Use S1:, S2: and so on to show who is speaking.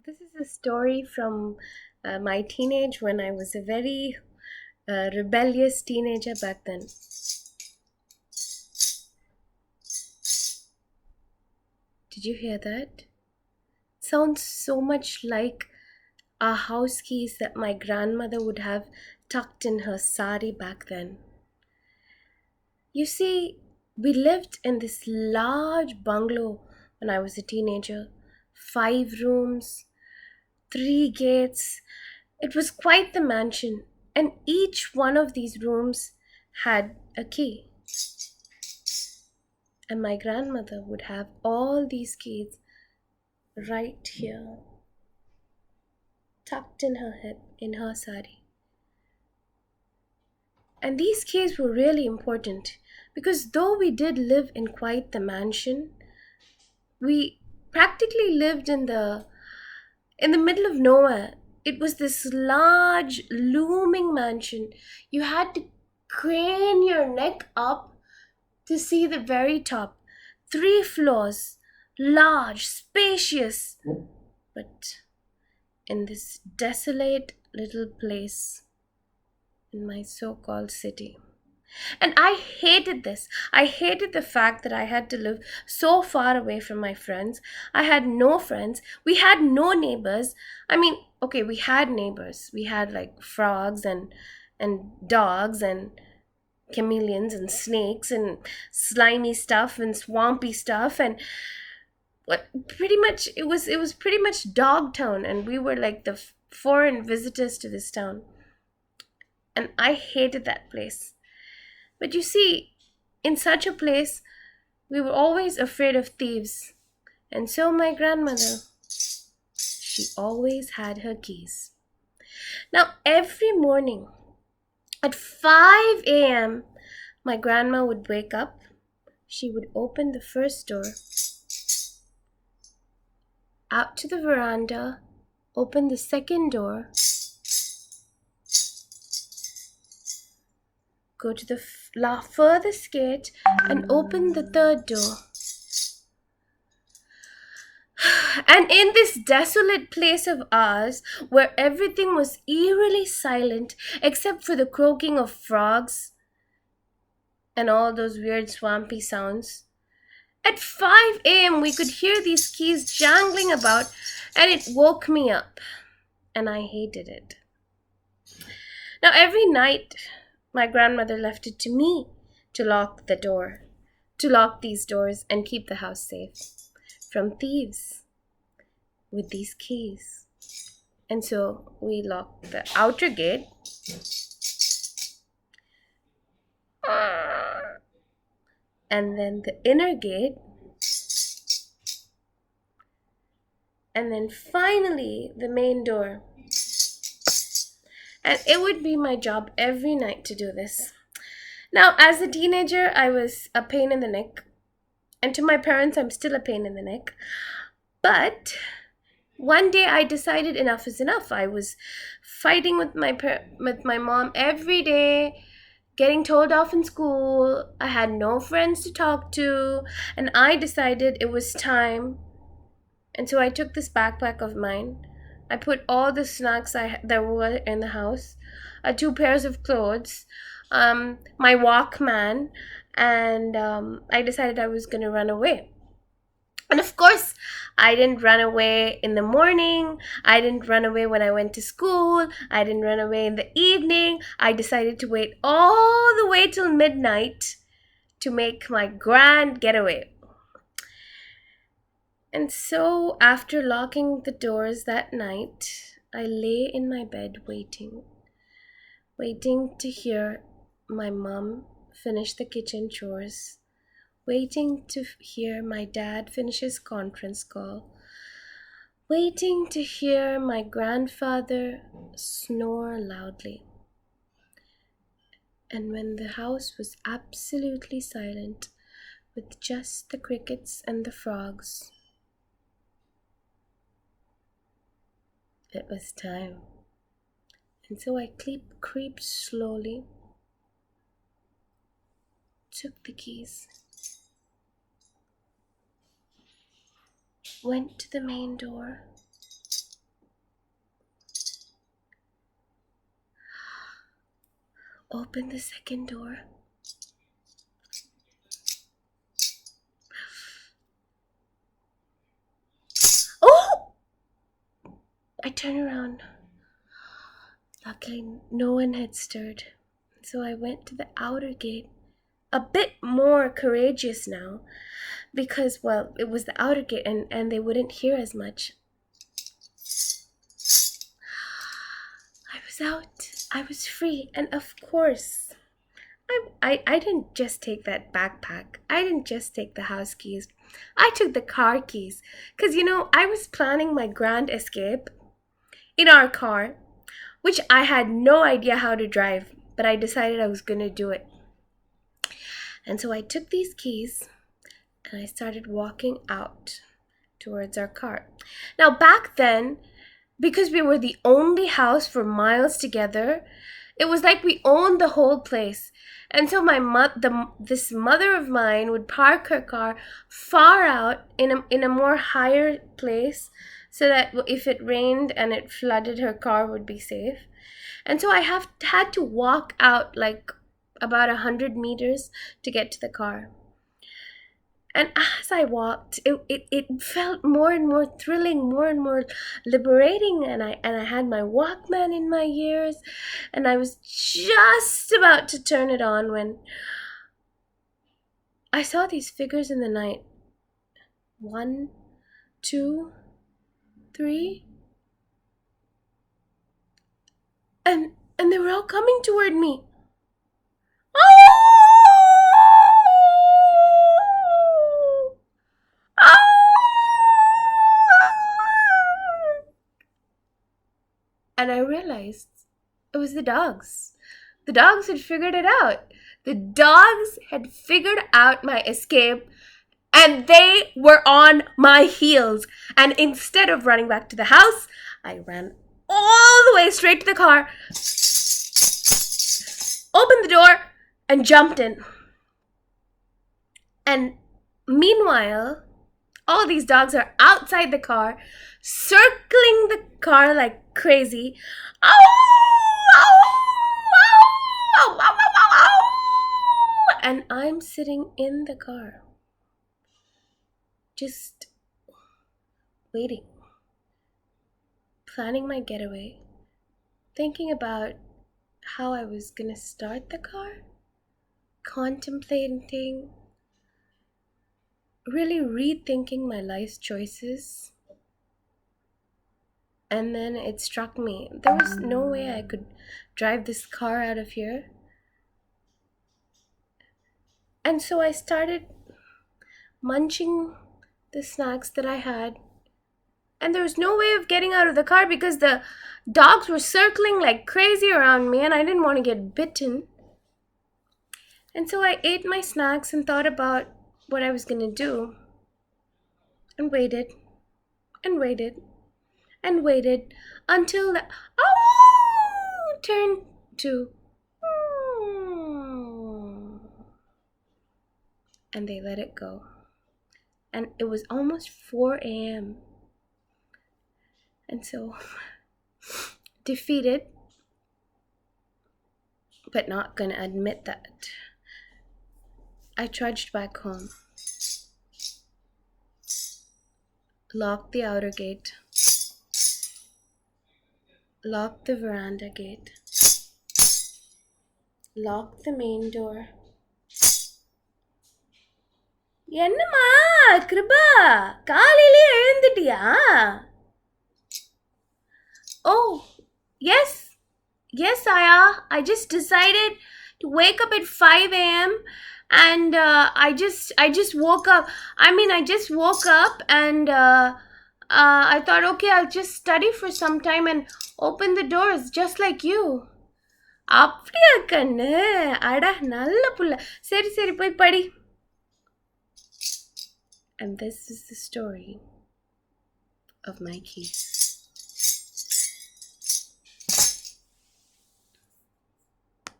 S1: This is a story from my teenage when I was a very rebellious teenager back then. Did you hear that? Sounds so much like our house keys that my grandmother would have tucked in her sari back then. You see, we lived in this large bungalow when I was a teenager. 5 rooms, 3 gates. It was quite the mansion, and each one of these rooms had a key. And my grandmother would have all these keys right here, tucked in her hip, in her sari. And these keys were really important because though we did live in quite the mansion, we practically lived in the middle of nowhere. It was this large, looming mansion. You had to crane your neck up to see the very top. 3 floors, large, spacious, but in this desolate little place in my so called city. And I hated this. I hated the fact that I had to live so far away from my friends. I had no friends. We had no neighbors. I mean, okay, we had neighbors. We had like frogs and dogs and chameleons and snakes and slimy stuff and swampy stuff and what pretty much it was pretty much dog town, and we were like the foreign visitors to this town, and I hated that place. But you see, in such a place, we were always afraid of thieves. And so my grandmother, she always had her keys. Now, every morning at 5 a.m., my grandma would wake up. She would open the first door out to the veranda, open the second door, go to the furthest gate, and open the third door. And in this desolate place of ours, where everything was eerily silent except for the croaking of frogs and all those weird swampy sounds, at 5 a.m. we could hear these keys jangling about, and it woke me up, and I hated it. Now, every night, my grandmother left it to me to lock the door, to lock these doors and keep the house safe from thieves with these keys. And so we locked the outer gate and then the inner gate, and then finally the main door. And it would be my job every night to do this. Now, as a teenager, I was a pain in the neck. And to my parents, I'm still a pain in the neck. But one day I decided enough is enough. I was fighting with my mom every day, getting told off in school. I had no friends to talk to, and I decided it was time. And so I took this backpack of mine. I put all the snacks there were in the house, 2 pairs of clothes, my Walkman, and I decided I was going to run away. And of course, I didn't run away in the morning. I didn't run away when I went to school. I didn't run away in the evening. I decided to wait all the way till midnight to make my grand getaway. And so, after locking the doors that night, I lay in my bed waiting to hear my mom finish the kitchen chores, waiting to hear my dad finish his conference call, waiting to hear my grandfather snore loudly. And when the house was absolutely silent, with just the crickets and the frogs, it was time. And so I creeped slowly, took the keys, went to the main door, opened the second door. Oh! I turned around. Luckily, no one had stirred. So I went to the outer gate, a bit more courageous now, because, well, it was the outer gate and they wouldn't hear as much. I was out. I was free. And of course, I didn't just take that backpack. I didn't just take the house keys. I took the car keys. Because, I was planning my grand escape in our car, which I had no idea how to drive, but I decided I was going to do it. And so I took these keys and I started walking out towards our car. Now, back then, because we were the only house for miles together, it was like we owned the whole place. And so this mother of mine would park her car far out in a more higher place, so that if it rained and it flooded, her car would be safe. And so I had to walk out like about 100 meters to get to the car. And as I walked, it felt more and more thrilling, more and more liberating. And I had my Walkman in my ears, and I was just about to turn it on when I saw these figures in the night. 1, 2, 3. And they were all coming toward me. And I realized it was the dogs. The dogs had figured it out. The dogs had figured out my escape, and they were on my heels. And instead of running back to the house, I ran all the way straight to the car, opened the door, and jumped in. And meanwhile, all these dogs are outside the car, circling the car like crazy. And I'm sitting in the car, just waiting, planning my getaway, thinking about how I was gonna start the car, contemplating, really rethinking my life's choices. And then it struck me, there was no way I could drive this car out of here. And so I started munching the snacks that I had. And there was no way of getting out of the car because the dogs were circling like crazy around me and I didn't want to get bitten. And so I ate my snacks and thought about what I was going to do. And waited. And waited. And waited until the turned to and they let it go. And it was almost 4 a.m. And so, defeated, but not gonna admit that, I trudged back home, locked the outer gate, locked the veranda gate, locked the main door. என்னம்மா கிருபா காலையிலே எழுந்துட்டியா? Oh, yes, Aya. I just decided to wake up at 5 a.m. and I just woke up. I just woke up and I thought, okay, I'll just study for some time and open the doors just like you. அப்படியா கண்ணு? அட நல்ல புள்ள. சரி சரி போய் படி. And this is the story of my keys.